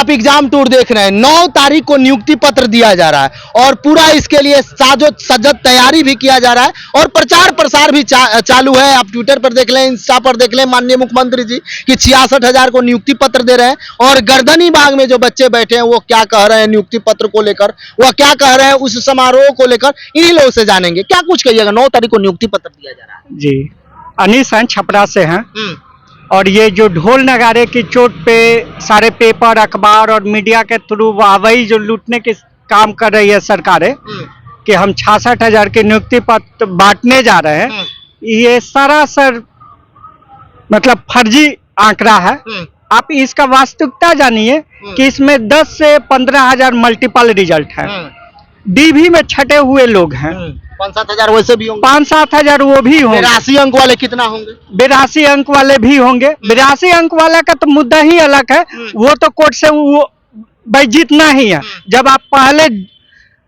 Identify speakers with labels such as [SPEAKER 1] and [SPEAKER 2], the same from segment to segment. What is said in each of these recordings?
[SPEAKER 1] आप exam tour देख रहे हैं, 9 तारीख को नियुक्ति पत्र दिया जा रहा है और पूरा इसके लिए साजो सज्जत तैयारी भी किया जा रहा है और प्रचार प्रसार भी चालू है। आप ट्विटर पर देख लें, इंस्टा पर देख लें, माननीय मुख्यमंत्री जी कि 66,000 को नियुक्ति पत्र दे रहे हैं और गर्दनी बाग में जो बच्चे बैठे हैं वो क्या कह रहे हैं नियुक्ति पत्र को लेकर, वह क्या कह रहे हैं उस समारोह को लेकर, इन्हीं लोगों से जानेंगे। क्या कुछ कहिएगा, 9 तारीख को नियुक्ति पत्र दिया जा रहा है।
[SPEAKER 2] जी, अनीस हैं, छपरा से हैं। और ये जो ढोल नगाड़े की चोट पे सारे पेपर, अखबार और मीडिया के थ्रू वही जो लूटने के काम कर रही है सरकारें कि हम 66,000 के नियुक्ति पत्र बांटने जा रहे हैं, ये सरासर मतलब फर्जी आंकड़ा है। आप इसका वास्तविकता जानिए कि इसमें 10 से 15,000 मल्टीपल रिजल्ट है। डीवी में छटे हुए लोग हैं,
[SPEAKER 1] 5-7 वैसे भी होंगे,
[SPEAKER 2] 5-7 वो भी होंगे।
[SPEAKER 1] 82 अंक वाले कितना होंगे?
[SPEAKER 2] 82 अंक वाले भी होंगे। 82 अंक वाला का तो मुद्दा ही अलग है, वो तो कोर्ट से वो भाई जीतना ही है। जब आप पहले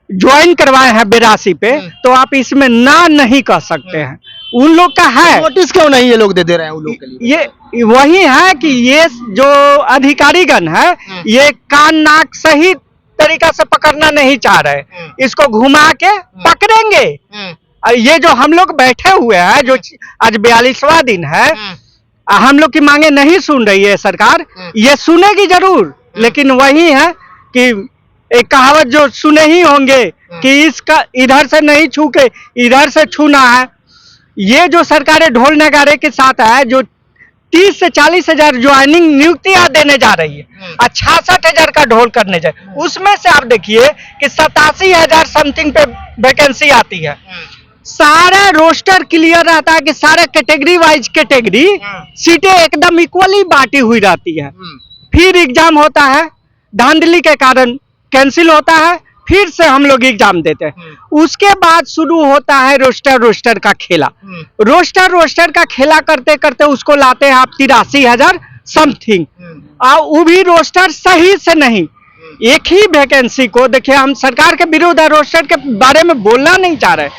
[SPEAKER 2] ज्वाइन करवाए हैं 82 पे तो आप इसमें ना नहीं कह सकते हैं। उन लोग का है,
[SPEAKER 1] नोटिस क्यों नहीं ये लोग दे रहे हैं उन लोग के लिए?
[SPEAKER 2] ये वही है कि ये जो अधिकारीगण है ये कान नाक सही तरीका से पकड़ना नहीं चाह रहे, इसको घुमा के पकड़ेंगे। ये जो हम लोग बैठे हुए हैं, जो आज 42वां दिन है, हम लोग की मांगे नहीं सुन रही है सरकार। ये सुनेगी जरूर, लेकिन वही है कि एक कहावत जो सुने ही होंगे कि इसका इधर से नहीं छू के इधर से छूना है। ये जो सरकारें ढोल नगाड़े के साथ है, जो 30 से 40,000 ज्वाइनिंग नियुक्तियां देने जा रही है और 66,000 का ढोल करने जा, उसमें से आप देखिए कि 87,000 समथिंग पे वैकेंसी आती है। सारा रोस्टर क्लियर रहता है कि सारे कैटेगरी वाइज कैटेगरी सीटें एकदम इक्वली बांटी हुई रहती है। फिर एग्जाम होता है, धांधली के कारण कैंसिल होता है, फिर से हम लोग एग्जाम देते हैं। उसके बाद शुरू होता है रोस्टर का खेला। रोस्टर का खेला करते करते उसको लाते हैं आप 83,000 समथिंग, और वो भी रोस्टर सही से नहीं। एक ही वैकेंसी को देखिए, हम सरकार के विरुद्ध रोस्टर के बारे में बोलना नहीं चाह रहे,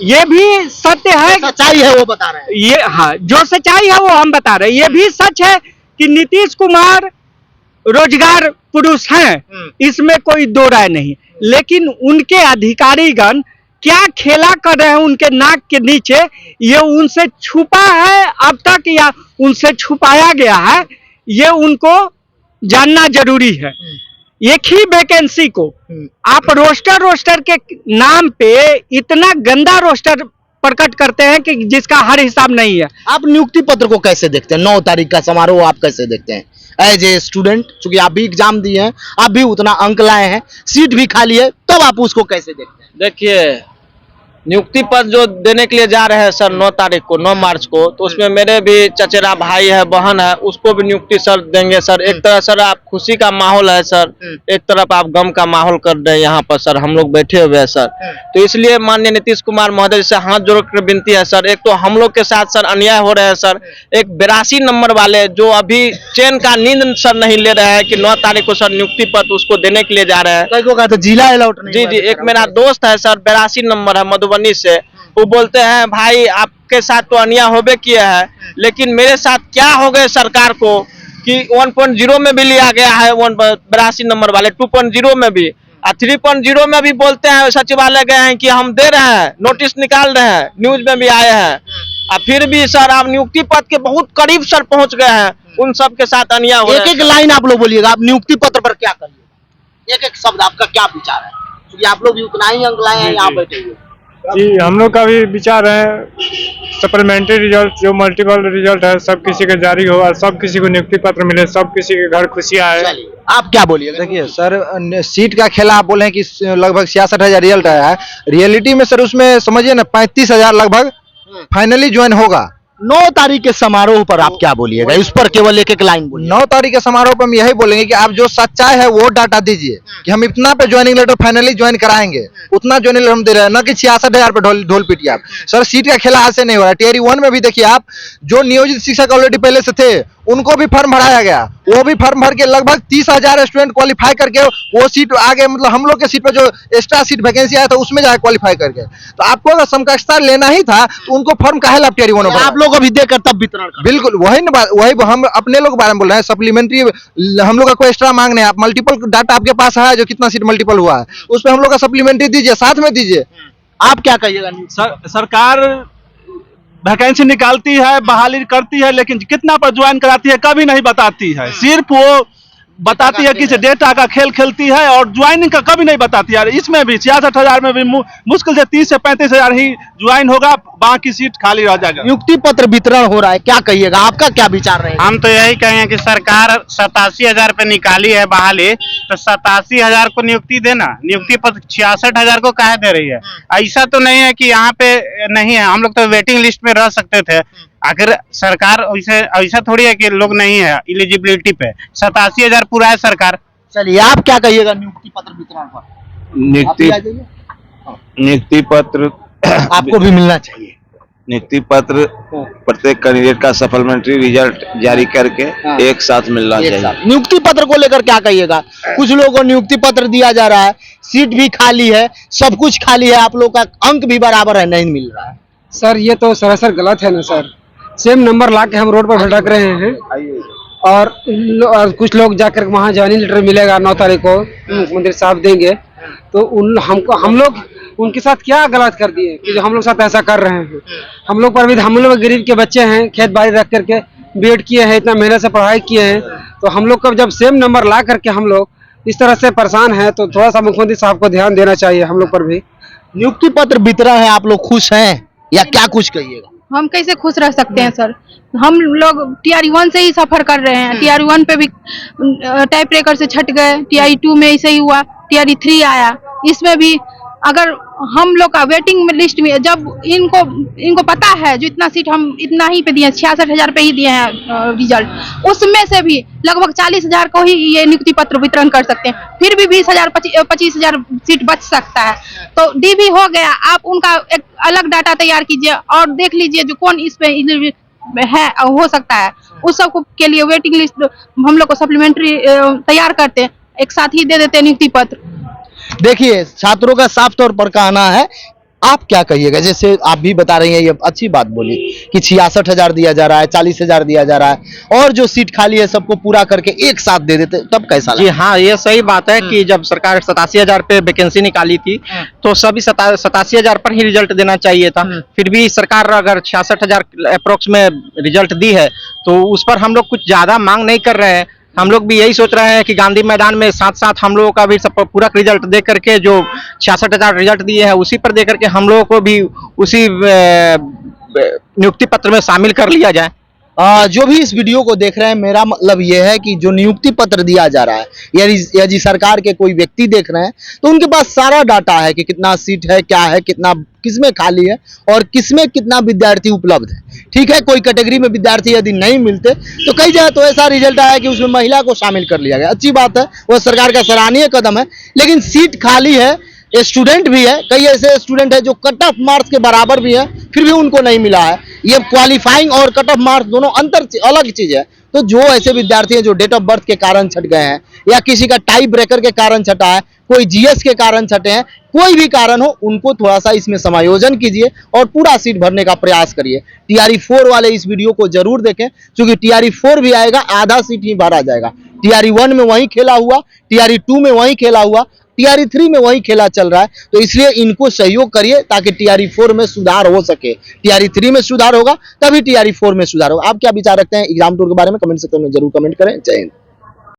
[SPEAKER 2] ये भी सत्य है,
[SPEAKER 1] सच्चाई है वो बता रहे हैं।
[SPEAKER 2] ये हाँ, जो सच्चाई है वो हम बता रहे हैं। ये भी सच है कि नीतीश कुमार रोजगार पुरुष हैं, इसमें कोई दो राय नहीं, लेकिन उनके अधिकारीगण क्या खेला कर रहे हैं उनके नाक के नीचे, ये उनसे छुपा है अब तक या उनसे छुपाया गया है, ये उनको जानना जरूरी है। एक ही वैकेंसी को आप रोस्टर के नाम पे इतना गंदा रोस्टर प्रकट करते हैं कि जिसका हर हिसाब नहीं है।
[SPEAKER 1] आप नियुक्ति पत्र को कैसे देखते हैं? 9 तारीख का समारोह आप कैसे देखते हैं एज ए स्टूडेंट? चूंकि आप भी एग्जाम दिए हैं, आप भी उतना अंक लाए हैं, सीट भी खाली है, तब आप उसको कैसे देखते हैं?
[SPEAKER 3] देखिए, नियुक्ति पत्र जो देने के लिए जा रहे हैं सर 9 तारीख को, 9 मार्च को, तो उसमें मेरे भी चचेरा भाई है, बहन है, उसको भी नियुक्ति सर देंगे सर। एक तरह सर आप खुशी का माहौल है सर, एक तरफ आप गम का माहौल कर रहे हैं यहाँ पर सर, हम लोग बैठे हुए हैं सर। तो इसलिए माननीय नीतीश कुमार महोदय से हाथ जोड़कर विनती है सर, एक तो हम लोग के साथ सर अन्याय हो रहे हैं सर। एक 82 नंबर वाले जो अभी चैन का नींद सर नहीं ले रहे हैं कि 9 तारीख को सर नियुक्ति पत्र उसको देने के लिए जा रहे हैं।
[SPEAKER 1] तो जिला अलॉट नहीं?
[SPEAKER 3] जी, एक मेरा दोस्त है सर, 82 नंबर है, मधुबनी से। वो बोलते हैं भाई आपके साथ तो अन्याय होबे किया है, लेकिन मेरे साथ क्या हो गए सरकार को कि 1.0 में भी लिया गया है, 82 नंबर वाले 2.0 में भी, और 3.0 में भी बोलते हैं सचिवालय गए हैं कि हम दे रहे हैं, नोटिस निकाल रहे हैं, न्यूज में भी आए हैं, और फिर भी सर आप नियुक्ति पत्र के बहुत करीब सर पहुंच गए हैं। उन सब के साथ अन्याय हो रहा है।
[SPEAKER 1] एक लाइन आप लोग बोलिएगा, आप नियुक्ति पत्र पर क्या करिएगा? एक शब्द आपका क्या विचार है? क्योंकि आप लोग भी उतना ही अंक लाए हैं, यहाँ बैठे हुए।
[SPEAKER 4] जी, हम लोग का भी विचार है सप्लीमेंट्री रिजल्ट जो मल्टीपल रिजल्ट है सब किसी के जारी हो और सब किसी को नियुक्ति पत्र मिले, सब किसी के घर खुशियां आए।
[SPEAKER 1] आप क्या बोलिएगा?
[SPEAKER 5] देखिए सर, सीट का खेला आप बोले हैं कि लगभग 66,000 रिजल्ट आया है, रियलिटी में सर उसमें समझिए ना 35,000 लगभग फाइनली ज्वाइन होगा।
[SPEAKER 1] 9 तारीख के समारोह पर आप क्या बोलिएगा? इस पर केवल एक लाइन बोलिए।
[SPEAKER 5] 9 तारीख के समारोह पर हम यही बोलेंगे कि आप जो सच्चाई है वो डाटा दीजिए कि हम इतना पे ज्वाइनिंग लेटर फाइनली ज्वाइन कराएंगे, उतना ज्वाइनिंग लेटर हम दे रहे हैं, न कि 66,000 पे ढोल पीटिए आप। सर सीट का खेला आज से नहीं हो रहा है। टियर 1 में भी देखिए आप, जो नियोजित शिक्षक ऑलरेडी पहले से थे उनको भी फॉर्म भराया गया, वो भी फॉर्म भर के लगभग 30,000 स्टूडेंट क्वालिफाई करके वो सीट आगे, मतलब हम लोग के सीट पे जो एक्स्ट्रा सीट वैकेंसी आया था उसमें जाए क्वालिफाई करके। तो आपको अगर समकक्षता लेना ही था तो उनको फॉर्म काहे ला टियर 1
[SPEAKER 1] आप लोग अभी देकर तब वितरण कर।
[SPEAKER 5] बिल्कुल वही ना बात, वही हम अपने लोग बारे में बोल रहे हैं। सप्लीमेंट्री हम लोग का कोई एक्स्ट्रा मांग नहीं है। आप मल्टीपल डाटा आपके पास है जो कितना सीट मल्टीपल हुआ है, उस पर हम लोग का सप्लीमेंट्री दीजिए, साथ में दीजिए।
[SPEAKER 1] आप क्या कहिएगा?
[SPEAKER 6] सरकार वैकेंसी निकालती है, बहाली करती है, लेकिन कितना पर ज्वाइन कराती है कभी नहीं बताती है। सिर्फ वो बताती है कि डेटा का खेल खेलती है और ज्वाइनिंग का कभी नहीं बताती है। इसमें भी 66,000 में भी मुश्किल से 30 से 35,000 ही ज्वाइन होगा, बाकी सीट खाली रह जाएगा।
[SPEAKER 1] नियुक्ति पत्र वितरण हो रहा है, क्या कहिएगा? आपका क्या विचार रहेगा?
[SPEAKER 7] हम तो यही कहेंगे कि सरकार 87,000 पे निकाली है बहाली, तो 87,000 को नियुक्ति देना, नियुक्ति पत्र 66,000 को काहे दे रही है? ऐसा तो नहीं है कि यहाँ पे नहीं है, हम लोग तो वेटिंग लिस्ट में रह सकते थे। अगर सरकार ऐसा थोड़ी है कि लोग नहीं है एलिजिबिलिटी पे, 87,000 पूरा है सरकार।
[SPEAKER 1] चलिए, आप क्या कहिएगा नियुक्ति पत्र वितरण पर?
[SPEAKER 8] नियुक्ति पत्र
[SPEAKER 1] आपको भी मिलना चाहिए।
[SPEAKER 8] नियुक्ति पत्र प्रत्येक कैंडिडेट का सप्लीमेंट्री रिजल्ट जारी करके एक साथ मिलना चाहिए।
[SPEAKER 1] नियुक्ति पत्र को लेकर क्या कहिएगा? कुछ लोगों को नियुक्ति पत्र दिया जा रहा है, सीट भी खाली है, सब कुछ खाली है, आप लोग का अंक भी बराबर है, नहीं मिल रहा है।
[SPEAKER 2] सर ये तो सरासर गलत है ना सर। सेम नंबर ला के हम रोड पर भटक रहे हैं और कुछ लोग जाकर वहाँ ज्वाइनिंग लेटर मिलेगा 9 तारीख को, मुख्यमंत्री साहब देंगे, तो हम लोग उनके साथ क्या गलत कर दिए कि जो हम लोग साथ ऐसा कर रहे हैं। हम लोग पर भी, हम लोग गरीब के बच्चे हैं, खेत बाड़ी रख करके बीएड किए हैं, इतना मेहनत से पढ़ाई किए हैं, तो हम लोग को जब सेम नंबर ला करके हम लोग इस तरह से परेशान हैं, तो थोड़ा सा मुख्यमंत्री साहब को ध्यान देना चाहिए हम लोग पर भी।
[SPEAKER 1] नियुक्ति पत्र वितरण है, आप लोग खुश हैं या क्या कुछ कहिएगा?
[SPEAKER 9] हम कैसे खुश रह सकते हैं सर? हम लोग TRE 1 से ही सफर कर रहे हैं। TRE 1 पे भी टाइप ब्रेकर से छट गए, TRE 2 में ऐसे ही हुआ, TRE 3 आया, इसमें भी अगर हम लोग का वेटिंग लिस्ट में, जब इनको पता है जो इतना सीट हम इतना ही पे दिए, 66,000 पे ही दिए हैं रिजल्ट, उसमें से भी लगभग 40,000 को ही ये नियुक्ति पत्र वितरण कर सकते हैं, फिर भी 20,000 25,000 सीट बच सकता है। तो DV हो गया, आप उनका एक अलग डाटा तैयार कीजिए और देख लीजिए जो कौन इस पे है हो सकता है, उस सब के लिए वेटिंग लिस्ट हम लोग को सप्लीमेंट्री तैयार करते, एक साथ ही दे देते नियुक्ति पत्र।
[SPEAKER 1] देखिए, छात्रों का साफ तौर पर कहना है, आप क्या कहिएगा? जैसे आप भी बता रही हैं, ये अच्छी बात बोली कि 66,000 दिया जा रहा है, 40,000 दिया जा रहा है, और जो सीट खाली है सबको पूरा करके एक साथ दे देते, तब कैसा
[SPEAKER 3] जी हाँ, ये सही बात है कि जब सरकार 87,000 पे वैकेंसी निकाली थी तो सभी 87,000 पर ही रिजल्ट देना चाहिए था। फिर भी सरकार अगर 66,000 अप्रोक्स में रिजल्ट दी है तो उस पर हम लोग कुछ ज्यादा मांग नहीं कर रहे हैं। हम लोग भी यही सोच रहे हैं कि गांधी मैदान में साथ साथ हम लोगों का भी सब पूरा रिजल्ट दे करके, जो 66,000 रिजल्ट दिए हैं उसी पर दे करके हम लोगों को भी उसी नियुक्ति पत्र में शामिल कर लिया जाए।
[SPEAKER 1] जो भी इस वीडियो को देख रहे हैं, मेरा मतलब यह है कि जो नियुक्ति पत्र दिया जा रहा है, यदि सरकार के कोई व्यक्ति देख रहे हैं तो उनके पास सारा डाटा है कि कितना सीट है, क्या है, कितना किसमें खाली है और किसमें कितना विद्यार्थी उपलब्ध है। ठीक है, कोई कैटेगरी में विद्यार्थी यदि नहीं मिलते तो कई जगह तो ऐसा रिजल्ट आया कि उसमें महिला को शामिल कर लिया गया, अच्छी बात है, वो सरकार का सराहनीय कदम है। लेकिन सीट खाली है, स्टूडेंट भी है, कई ऐसे स्टूडेंट है जो कट ऑफ मार्क्स के बराबर भी है, फिर भी उनको नहीं मिला है। ये क्वालिफाइंग और कट ऑफ मार्क्स दोनों अलग चीज है। तो जो ऐसे विद्यार्थी हैं जो डेट ऑफ बर्थ के कारण छट गए हैं, या किसी का टाइप ब्रेकर के कारण छटा है, कोई GS के कारण छटे हैं, कोई भी कारण हो, उनको थोड़ा सा इसमें समायोजन कीजिए और पूरा सीट भरने का प्रयास करिए। TRE 4 वाले इस वीडियो को जरूर देखें, क्योंकि TRE 4 भी आएगा, आधा सीट ही भरा जाएगा। TRE 1 में वही खेला हुआ, TRE 2 में वही खेला हुआ, TRE 3 में वही खेला चल रहा है। तो इसलिए इनको सहयोग करिए ताकि TRE 4 में सुधार हो सके। TRE 3 में सुधार होगा तभी TRE 4 में सुधार होगा। आप क्या विचार रखते हैं एग्जाम टूर के बारे में? कमेंट सेक्शन में जरूर कमेंट करें। जय हिंद।